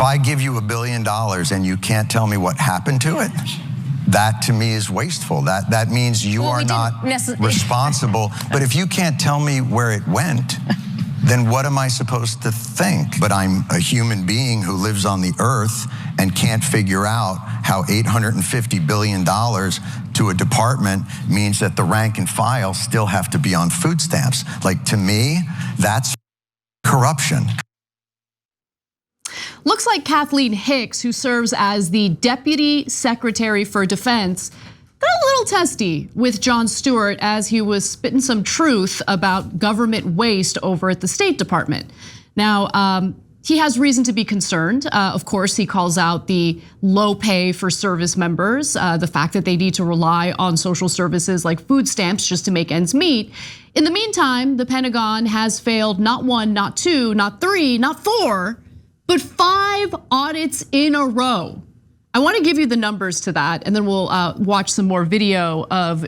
I give you $1 billion and you can't tell me what happened to it, that to me is wasteful. That means you are not responsible. But if you can't tell me where it went, then what am I supposed to think? But I'm a human being who lives on the earth and can't figure out how $850 billion to a department means that the rank and file still have to be on food stamps. Like, to me, that's corruption. Looks like Kathleen Hicks, who serves as the Deputy Secretary for Defense, got a little testy with Jon Stewart as he was spitting some truth about government waste over at the State Department. Now, he has reason to be concerned. Of course, he calls out the low pay for service members, the fact that they need to rely on social services like food stamps just to make ends meet. In the meantime, the Pentagon has failed not one, not two, not three, not four, but 5 audits in a row. I want to give you the numbers to that, and then we'll watch some more video of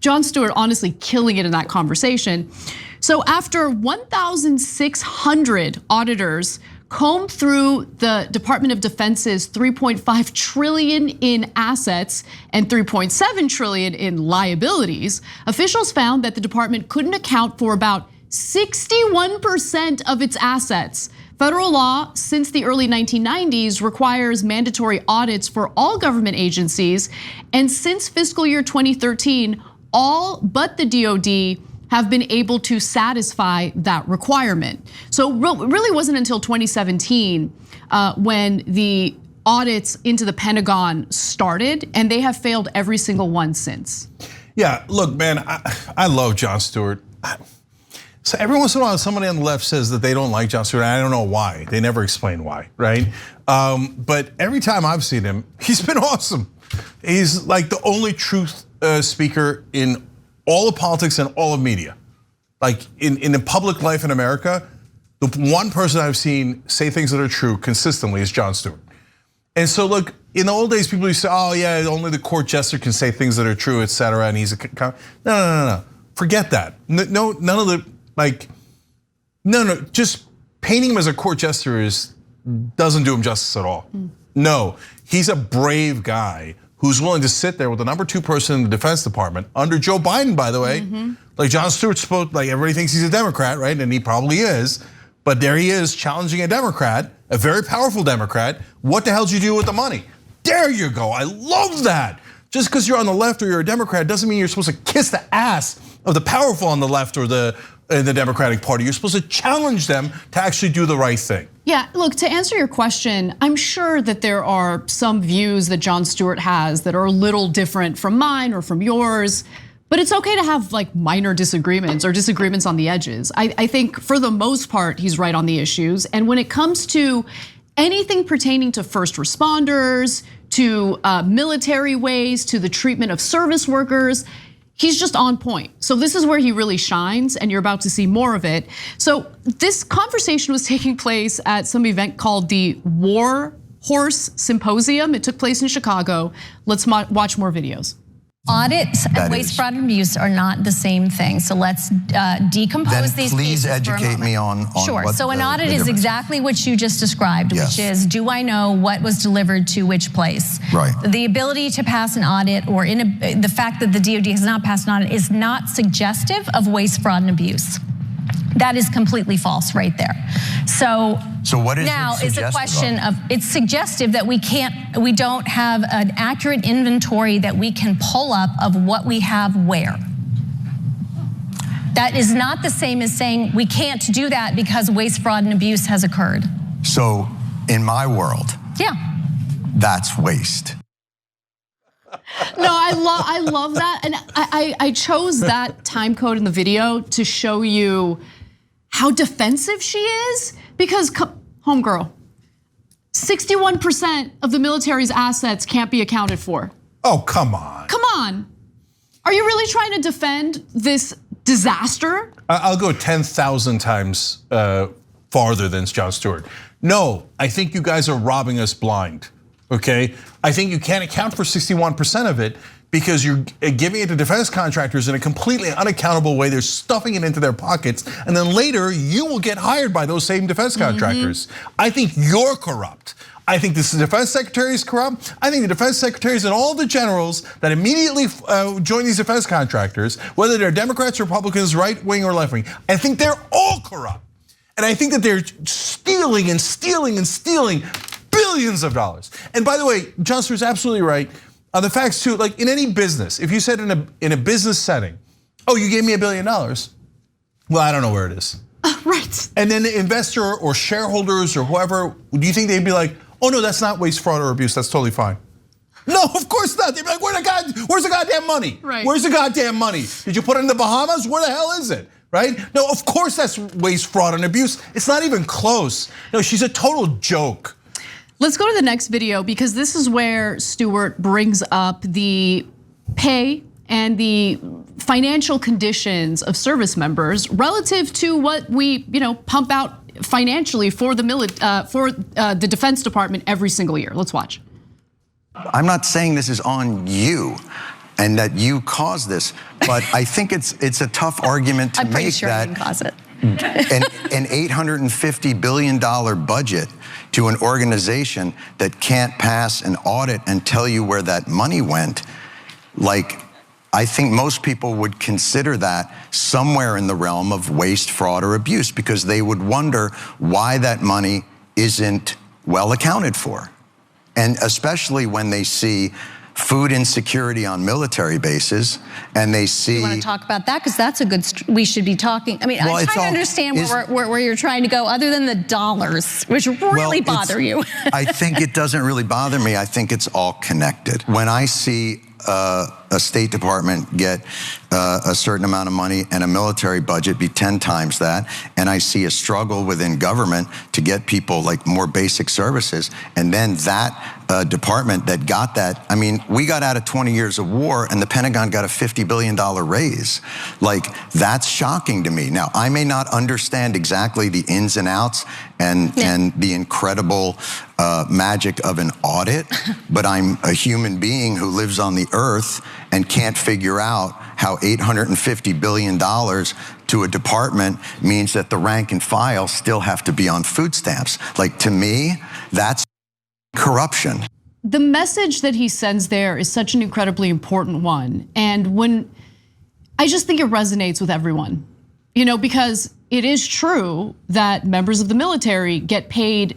Jon Stewart honestly killing it in that conversation. So after 1,600 auditors combed through the Department of Defense's $3.5 trillion in assets and $3.7 trillion in liabilities, officials found that the department couldn't account for about 61% of its assets. Federal law since the early 1990s requires mandatory audits for all government agencies. And since fiscal year 2013, all but the DoD have been able to satisfy that requirement. So it really wasn't until 2017 when the audits into the Pentagon started, and they have failed every single one since. Yeah, look, man, I love Jon Stewart. So every once in a while, somebody on the left says that they don't like Jon Stewart. I don't know why. They never explain why, right? But every time I've seen him, he's been awesome. He's like the only truth speaker in all of politics and all of media. Like in the public life in America, the one person I've seen say things that are true consistently is Jon Stewart. And so look, in the old days, people used to say, oh yeah, only the court jester can say things that are true, et cetera. And he's no. Forget that. No, none of the, like, no, just painting him as a court jester doesn't do him justice at all. No, he's a brave guy who's willing to sit there with the #2 person in the Defense Department under Joe Biden, by the way. Like Jon Stewart spoke, like everybody thinks he's a Democrat, right? And he probably is, but there he is challenging a Democrat, a very powerful Democrat. What the hell did you do with the money? There you go, I love that. Just because you're on the left or you're a Democrat doesn't mean you're supposed to kiss the ass of the powerful on the left or the Democratic Party. You're supposed to challenge them to actually do the right thing. Yeah, look, to answer your question, I'm sure that there are some views that Jon Stewart has that are a little different from mine or from yours, but it's okay to have like minor disagreements or disagreements on the edges. I think for the most part, he's right on the issues. And when it comes to anything pertaining to first responders, to military waste, to the treatment of service workers, he's just on point. So this is where he really shines, and you're about to see more of it. So this conversation was taking place at some event called the War Horse Symposium. It took place in Chicago. Let's watch more videos. Audits and waste, fraud, and abuse are not the same thing. So let's decompose these. Please educate me on sure. So an audit is exactly what you just described, which is, do I know what was delivered to which place? Right. The ability to pass an audit or the fact that the DoD has not passed an audit is not suggestive of waste, fraud, and abuse. That is completely false right there. So what is now is a question of, it's suggestive that we don't have an accurate inventory that we can pull up of what we have where. That is not the same as saying we can't do that because waste, fraud, and abuse has occurred. So in my world, that's waste. No, I love that, and I chose that time code in the video to show you how defensive she is, because homegirl, 61% of the military's assets can't be accounted for. Oh, come on. Come on. Are you really trying to defend this disaster? I'll go 10,000 times farther than Jon Stewart. No, I think you guys are robbing us blind, okay? I think you can't account for 61% of it because you're giving it to defense contractors in a completely unaccountable way. They're stuffing it into their pockets, and then later you will get hired by those same defense contractors. I think you're corrupt. I think this defense secretary is corrupt. I think the defense secretaries and all the generals that immediately join these defense contractors, whether they're Democrats, Republicans, right wing or left wing, I think they're all corrupt. And I think that they're stealing and stealing and stealing billions of dollars. And by the way, John Stewart's absolutely right on the facts too. Like in any business, if you said in a business setting, oh, you gave me $1 billion. Well, I don't know where it is. Right. And then the investor or shareholders or whoever, do you think they'd be like, oh no, that's not waste, fraud, or abuse, that's totally fine? No, of course not. They'd be like, where's the goddamn money? Right. Where's the goddamn money? Did you put it in the Bahamas? Where the hell is it? Right? No, of course that's waste, fraud, and abuse. It's not even close. No, she's a total joke. Let's go to the next video because this is where Stewart brings up the pay and the financial conditions of service members relative to what we, pump out financially for the Defense Department every single year. Let's watch. I'm not saying this is on you and that you caused this, but I think it's a tough argument to I'm pretty make sure that I didn't cause it. an $850 billion budget to an organization that can't pass an audit and tell you where that money went, like, I think most people would consider that somewhere in the realm of waste, fraud, or abuse because they would wonder why that money isn't well accounted for. And especially when they see food insecurity on military bases and they see- You want to talk about that? Because that's a good, we should be talking. I mean, well, I'm trying to understand where you're trying to go other than the dollars, which really bother you. I think it doesn't really bother me. I think it's all connected. When I see a State Department get a certain amount of money and a military budget be 10 times that, and I see a struggle within government to get people like more basic services, and then that department that got that, I mean, we got out of 20 years of war and the Pentagon got a $50 billion raise. Like, that's shocking to me. Now, I may not understand exactly the ins and outs and the incredible magic of an audit, but I'm a human being who lives on the earth and can't figure out how $850 billion to a department means that the rank and file still have to be on food stamps. Like, to me, that's corruption. The message that he sends there is such an incredibly important one. And I just think it resonates with everyone, because it is true that members of the military get paid,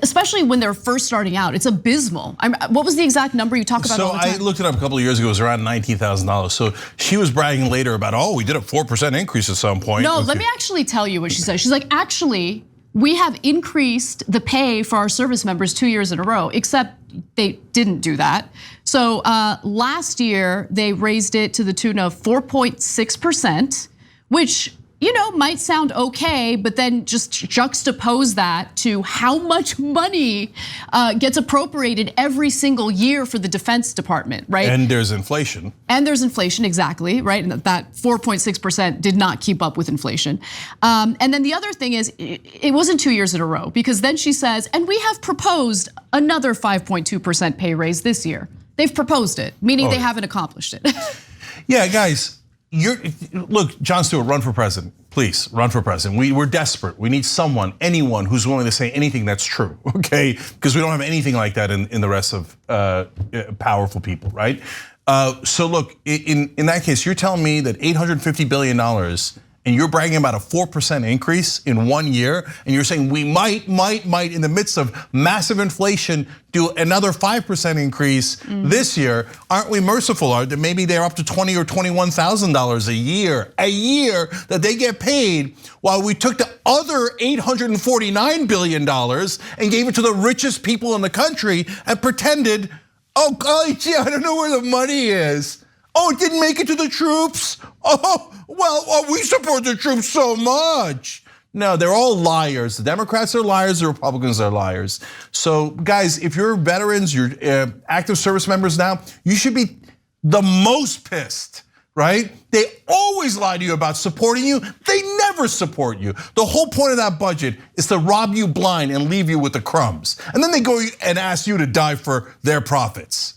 especially when they're first starting out. It's abysmal. What was the exact number you talk about all the time? So I looked it up a couple of years ago. It was around $19,000. So she was bragging later about, oh, we did a 4% increase at some point. No, let me actually tell you what she said. She's like, actually, we have increased the pay for our service members 2 years in a row, except they didn't do that. So last year, they raised it to the tune of 4.6%, which might sound okay, but then just juxtapose that to how much money gets appropriated every single year for the Defense Department, right? And there's inflation. And there's inflation, exactly, right? And that 4.6% did not keep up with inflation. And then the other thing is, it wasn't 2 years in a row, because then she says, and we have proposed another 5.2% pay raise this year. They've proposed it, meaning they haven't accomplished it. Yeah, guys. Look, John Stewart, run for president. Please, run for president. We're desperate. We need anyone who's willing to say anything that's true, okay? Because we don't have anything like that in the rest of powerful people, right? So look, in that case, you're telling me that $850 billion, and you're bragging about a 4% increase in 1 year, and you're saying we might, in the midst of massive inflation, do another 5% increase this year. Aren't we merciful? Maybe they're up to $20,000 or $21,000 a year that they get paid, while we took the other $849 billion and gave it to the richest people in the country and pretended, oh, golly gee, I don't know where the money is. Oh, it didn't make it to the troops? Oh, well, we support the troops so much. No, they're all liars. The Democrats are liars, the Republicans are liars. So guys, if you're veterans, you're active service members now, you should be the most pissed, right? They always lie to you about supporting you. They never support you. The whole point of that budget is to rob you blind and leave you with the crumbs. And then they go and ask you to die for their profits.